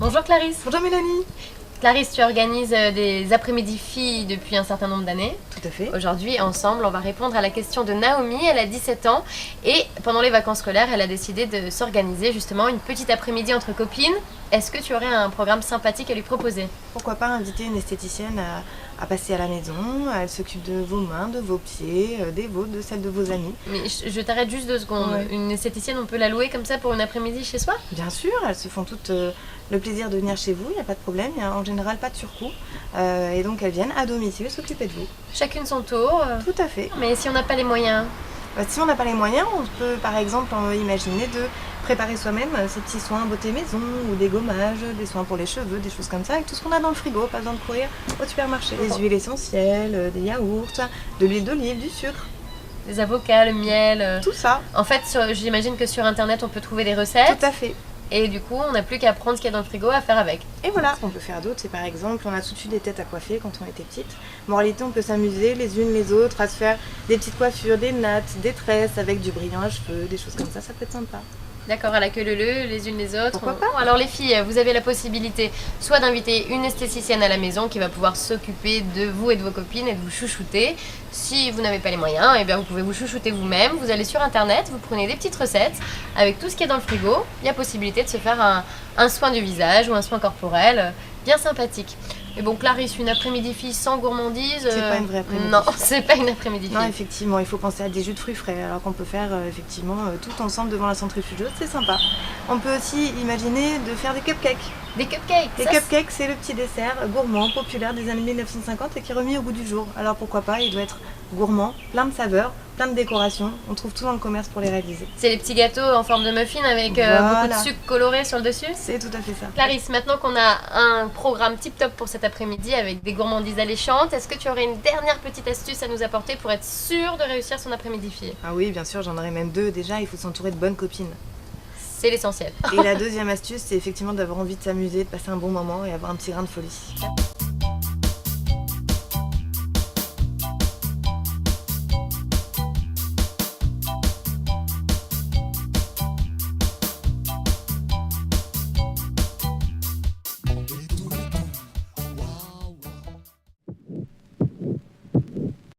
Bonjour Clarisse. Bonjour Mélanie. Clarisse, tu organises des après-midi filles depuis un certain nombre d'années. Tout à fait. Aujourd'hui, ensemble, on va répondre à la question de Naomi. Elle a 17 ans et pendant les vacances scolaires, elle a décidé de s'organiser justement une petite après-midi entre copines. Est-ce que tu aurais un programme sympathique à lui proposer? Pourquoi pas inviter une esthéticienne à passer à la maison. Elle s'occupe de vos mains, de vos pieds, des vôtres, de celles de vos amis. Mais je t'arrête juste 2 secondes. Ouais. Une esthéticienne, on peut la louer comme ça pour une après-midi chez soi? Bien sûr, elles se font toutes le plaisir de venir chez vous, il n'y a pas de problème, il n'y a en général pas de surcoût. Et donc elles viennent à domicile s'occuper de vous. Chacune son tour. Tout à fait. Mais si on n'a pas les moyens? Si on n'a pas les moyens, on peut par exemple imaginer de préparer soi-même ces petits soins beauté maison ou des gommages, des soins pour les cheveux, des choses comme ça, avec tout ce qu'on a dans le frigo, pas besoin de courir au supermarché. Des huiles essentielles, des yaourts, de l'huile d'olive, du sucre, Des avocats, le miel. tout ça. En fait, j'imagine que sur internet, on peut trouver des recettes. Tout à fait. Et du coup, on n'a plus qu'à prendre ce qu'il y a dans le frigo à faire avec. Et voilà, ce qu'on peut faire d'autre, c'est par exemple, on a tout de suite des têtes à coiffer quand on était petite. Moralité, on peut s'amuser les unes les autres à se faire des petites coiffures, des nattes, des tresses avec du brillant à cheveux, des choses comme ça peut être sympa. D'accord, à la queue leu-leu, les unes les autres. Pourquoi pas? Alors les filles, vous avez la possibilité soit d'inviter une esthéticienne à la maison qui va pouvoir s'occuper de vous et de vos copines et de vous chouchouter. Si vous n'avez pas les moyens, eh bien vous pouvez vous chouchouter vous-même. Vous allez sur internet, vous prenez des petites recettes avec tout ce qui est dans le frigo. Il y a possibilité de se faire un soin du visage ou un soin corporel bien sympathique. Mais bon, Clarisse, une après-midi fille sans gourmandise. C'est pas une vraie après-midi. Non, c'est pas une après-midi fille. Non, effectivement, il faut penser à des jus de fruits frais, alors qu'on peut faire effectivement tout ensemble devant la centrifugeuse, c'est sympa. On peut aussi imaginer de faire des cupcakes. Des cupcakes. Les ça, cupcakes, c'est le petit dessert gourmand, populaire des années 1950 et qui est remis au goût du jour. Alors pourquoi pas, il doit être gourmand, plein de saveurs, plein de décorations. On trouve tout dans le commerce pour les réaliser. C'est les petits gâteaux en forme de muffin avec Voilà. beaucoup de sucre coloré sur le dessus. C'est tout à fait ça. Clarisse, maintenant qu'on a un programme tip-top pour cet après-midi avec des gourmandises alléchantes, est-ce que tu aurais une dernière petite astuce à nous apporter pour être sûre de réussir son après-midi fille? Ah oui, bien sûr, j'en aurais même 2. Déjà, il faut s'entourer de bonnes copines. C'est l'essentiel. Et la deuxième astuce, c'est effectivement d'avoir envie de s'amuser, de passer un bon moment et avoir un petit grain de folie.